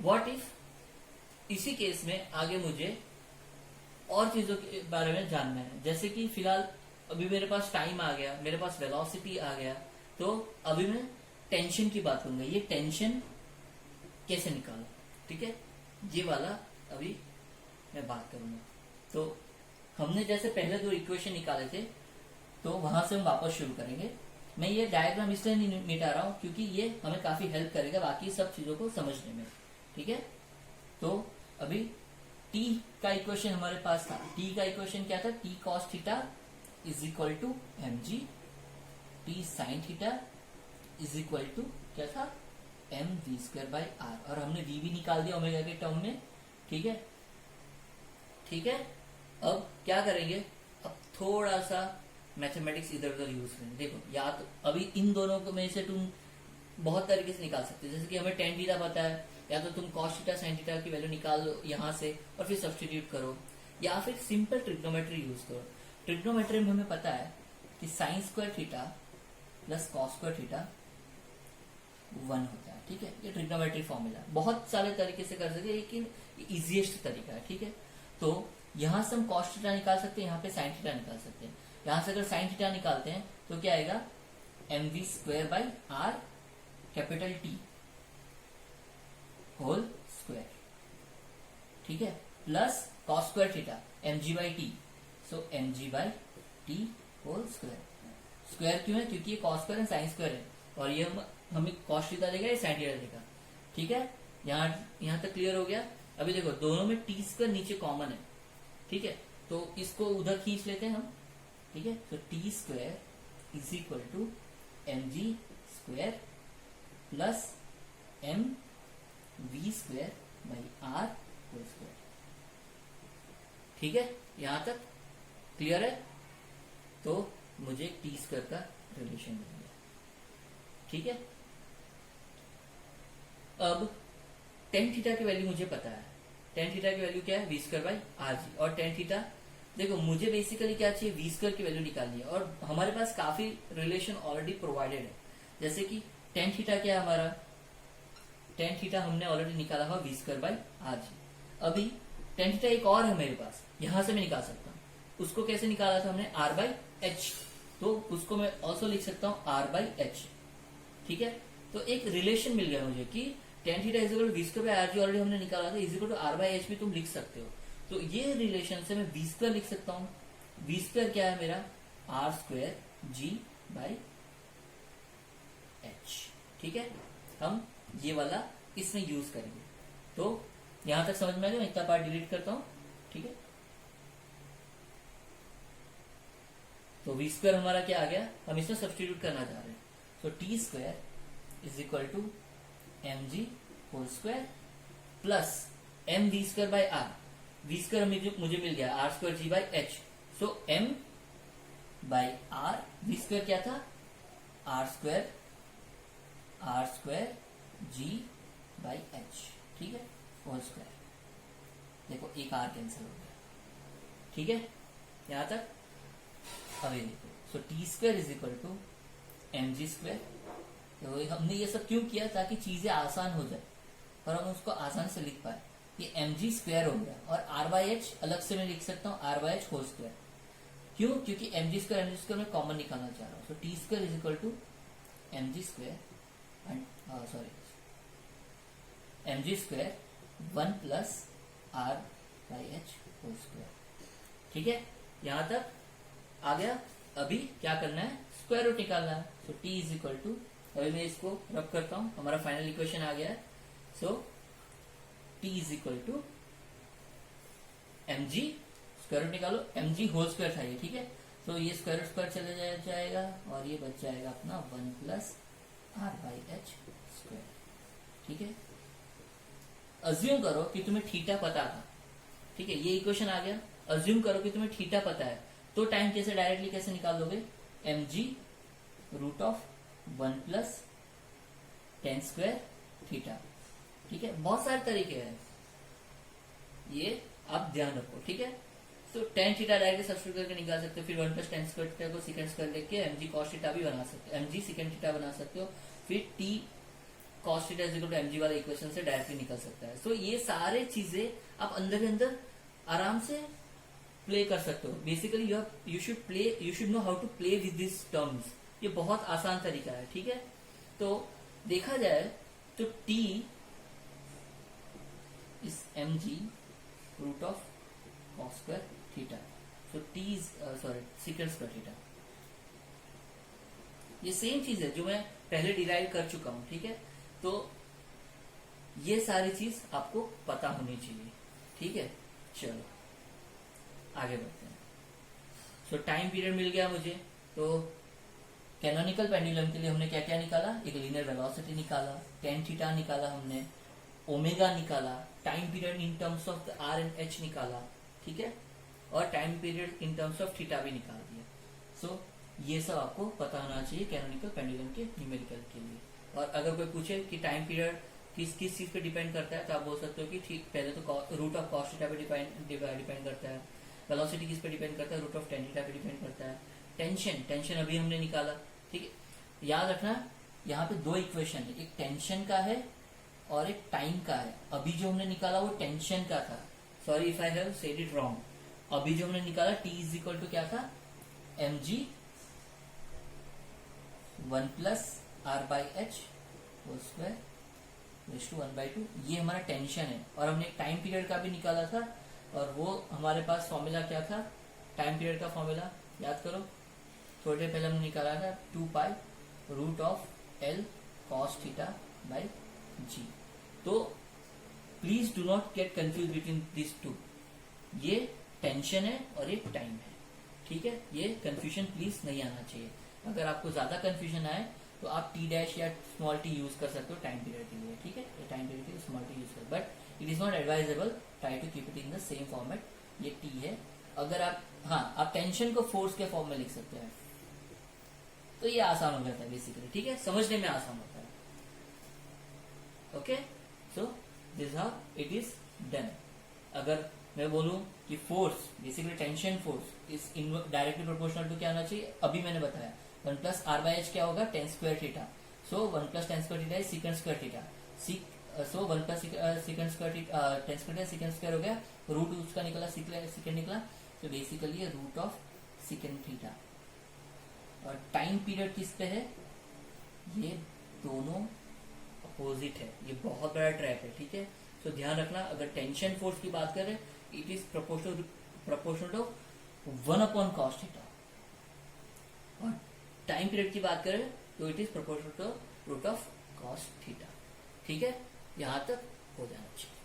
What if इसी case में आगे मुझे और चीजों के बारे में जानना है, जैसे कि फिलहाल अभी मेरे पास टाइम आ गया, मेरे पास वेलोसिटी आ गया, तो अभी मैं टेंशन की बात करूंगा। ये टेंशन कैसे निकालो, ठीक है, ये वाला अभी मैं बात करूंगा। तो हमने जैसे पहले दो इक्वेशन निकाले थे, तो वहां से हम वापस शुरू करेंगे। मैं ये डायग्राम इसलिए नहीं मिटा रहा हूं क्योंकि ये हमें काफी हेल्प करेगा बाकी सब चीजों को समझने में, ठीक है। तो अभी t का इक्वेशन हमारे पास था। t का इक्वेशन क्या था? t cos theta is equal to mg, t sin theta is equal to क्या था? mv स्क्वायर बाई r, और हमने v भी निकाल दिया ओमेगा के टर्म में, ठीक है। ठीक है, अब क्या करेंगे? अब थोड़ा सा मैथमेटिक्स इधर उधर यूज करेंगे। देखो, या तो अभी इन दोनों को में से तुम बहुत तरीके से निकाल सकते हो, जैसे कि हमें tan थीटा पता है, या तो तुम cos थीटा sin थीटा की वैल्यू निकाल लो यहाँ से और फिर सब्स्टिट्यूट करो, या फिर सिंपल ट्रिग्नोमेट्री यूज करो। ट्रिग्नोमेट्री में हमें पता है कि sine square theta plus cos square theta 1 होता है, ठीक है। ये ट्रिग्नोमेट्री फॉर्मूला बहुत सारे तरीके से कर सकते हैं, लेकिन इजिएस्ट तरीका है, ठीक है। तो यहां से हम cos थीटा निकाल सकते हैं, यहाँ पे sin थीटा निकाल सकते हैं। यहां से अगर sin थीटा निकालते हैं तो क्या आएगा? mv square by r capital T whole square, ठीक है, plus cos square theta mg by T, so mg by T whole square. Square क्यों है? क्योंकि ये cos square and sine square है, और ये हमें cos थीटा देगा, ये sin थीटा देगा, ठीक है। यहाँ तक क्लियर हो गया। अभी देखो, दोनों में टी स्क्वायर नीचे कॉमन है, ठीक है, तो इसको उधर खींच लेते हैं हम, ठीक है। तो T square is equal to mg square plus m v square by r whole square, ठीक है। यहां तक क्लियर है? तो मुझे टी स्क्वायर का रिलेशन मिल गया, ठीक है। अब tan थीटा की वैल्यू मुझे पता है। tan थीटा की वैल्यू क्या है? v स्क्वायर बाई आर जी। और tan थीटा, देखो मुझे बेसिकली क्या चाहिए? v स्क्वायर की वैल्यू निकालनी है, और हमारे पास काफी रिलेशन ऑलरेडी प्रोवाइडेड है। जैसे कि tan थीटा क्या है हमारा? tan थीटा हमने ऑलरेडी निकाला हुआ v स्क्वायर बाई आर जी। अभी tan थीटा एक और है मेरे पास, यहां से मैं निकाल सकता हूं। उसको कैसे निकाला था हमने? r बाई एच, तो उसको मैं ऑल्सो लिख सकता हूं r बाई एच, ठीक है। तो एक रिलेशन मिल गया मुझे कि tan theta is equal to v square by R G already हमने निकाला था, is equal to r by H भी तुम लिख सकते हो। तो ये रिलेशन से मैं v स्क्वायर लिख सकता हूं। v स्क्वायर क्या है मेरा? r square g by H, ठीक है। हम ये वाला इसमें यूज करेंगे। तो यहां तक समझ में आ गया? मैं इतना पार्ट डिलीट करता हूं, ठीक है। तो v स्क्वायर हमारा क्या आ गया? हम इसमें सब्स्टिट्यूट करना चाह रहे हैं। तो T square is equal to M G whole square plus M V square by R. V square मुझे मिल गया R square G by H, so M by R, V square क्या था? R square G by H, ठीक है, whole square. देखो एक are cancel हो गया, ठीक है, यहां तक। अभी देखो, so T square is equal to M G square. तो हमने ये सब क्यों किया? ताकि चीजें आसान हो जाए और हम उसको आसान से लिख पाए। ये एम जी स्क्वायर हो गया, और आर बाई एच अलग से मैं लिख सकता हूँ, R by H whole square. क्यों? क्योंकि एम जी स्क्वायर मैं कॉमन निकालना चाह रहा हूँ। So T square is equal to M G square and M G square 1 plus R by H whole square, ठीक है। यहां तक आ गया। अभी क्या करना है? स्क्वायर रूट निकालना है। So T is equal to, अभी मैं इसको रब करता हूं, हमारा फाइनल इक्वेशन आ गया है। So T is equal to M G, square root निकालो, एम जी होल स्क्वायर था ये, ठीक है। तो ये स्क्वायर रूट स्क्वायर चले जाएगा और ये बच जाएगा अपना 1 plus R by H square, ठीक है। अज्यूम करो कि तुम्हें थीटा पता था, ठीक है, ये इक्वेशन आ गया। अज्यूम करो कि तुम्हें थीटा पता है, तो टाइम कैसे डायरेक्टली कैसे निकाल दोगे? M G root of 1 plus tan square theta, ठीक है। बहुत सारे तरीके हैं, ये आप ध्यान रखो, ठीक है। तो टेन थीटा डायरेक्टली सब्स्टिट्यूट करके निकाल सकते हो, फिर 1 प्लस टेन स्क्वायर थीटा को सेकंड स्क्वायर लेके एम जी कॉस थीटा भी बना सकते हो, एम जी सेकंड थीटा बना सकते हो। फिर T cos theta is equal to mg वाले इक्वेशन से डायरेक्टली निकल सकता है। सो ये सारे चीजें आप अंदर ही अंदर आराम से प्ले कर सकते हो। Basically you should know how to play with this terms. ये बहुत आसान तरीका है, ठीक है। तो देखा जाए तो t is mg root of cos square theta. So t is secant square theta. ये सेम चीज है जो मैं पहले डिराइव कर चुका हूं, ठीक है। तो ये सारी चीज आपको पता होनी चाहिए, ठीक है। चलो आगे बढ़ते हैं। सो टाइम पीरियड मिल गया मुझे। तो कैनोनिकल पेंडुलम के लिए हमने क्या क्या निकाला, एक लीनियर वेलोसिटी निकाला, टेन थीटा निकाला हमने, ओमेगा निकाला, time period in terms of R and H निकाला, ठीक है, और time period in terms of theta भी निकाल दिया। सो ये सब आपको पता होना चाहिए कैनोनिकल पेंडुलम के न्यूमेरिकल के लिए। और अगर कोई पूछे कि टाइम पीरियड किस किस चीज पे डिपेंड करता है, तो आप बोल सकते हो कि ठीक, पहले तो रूट ऑफ कॉस थीटा पे डिपेंड करता है, वेलोसिटी किस पे डिपेंड करता है, रूट ऑफ टेन थीटा पे डिपेंड करता है, टेंशन अभी हमने निकाला, ठीक है। याद रखना यहाँ पे दो इक्वेशन है, एक टेंशन का है और एक टाइम का है। अभी जो हमने निकाला वो टेंशन का था, sorry if I have said it wrong. अभी जो हमने निकाला t इज इक्वल टू क्या था, mg 1 plus R by H whole square raise to 1/2, ये हमारा टेंशन है। और हमने टाइम पीरियड का भी निकाला था, और वो हमारे पास फॉर्मूला क्या था, टाइम पीरियड का फॉर्मूला याद करो, थोड़ी देर पहले हमने निकाला था 2 pi root of L cos theta by G. तो please do not get confuse between this two, ये टेंशन है और ये टाइम है, ठीक है। ये कंफ्यूजन प्लीज नहीं आना चाहिए। अगर आपको ज्यादा कंफ्यूजन आए तो आप टी डैश या स्मॉल टी यूज कर सकते हो टाइम पीरियड के लिए, ठीक है। टाइम पीरियड के लिए स्मॉल टी यूज कर, but it is not advisable, try to keep it in the same format. ये टी है। अगर आप, हाँ, आप टेंशन को फोर्स के फॉर्म में लिख सकते हैं, तो ये आसान हो जाता है बेसिकली, ठीक है, समझने में आसान होता है। Okay, so this how it is done. अगर मैं बोलूं कि force, basically tension force is directly proportional to क्या होना चाहिए, अभी मैंने बताया 1 प्लस आर बाई एच क्या होगा, tan square theta. So 1 plus tan square theta is sec square theta. So 1 plus sec square tan square sec square हो गया, रूट उसका निकला सेकंड निकला, तो basically root of sec theta. और time period किस पे है, ये दोनों अपोजिट है, ये बहुत बड़ा ट्रैप है, ठीक है। तो ध्यान रखना, अगर टेंशन फोर्स की बात करें it is proportional to 1 upon cos theta, और टाइम पीरियड की बात करें तो it is proportional to root of cos theta, ठीक है। यहां तक हो जाना चाहिए।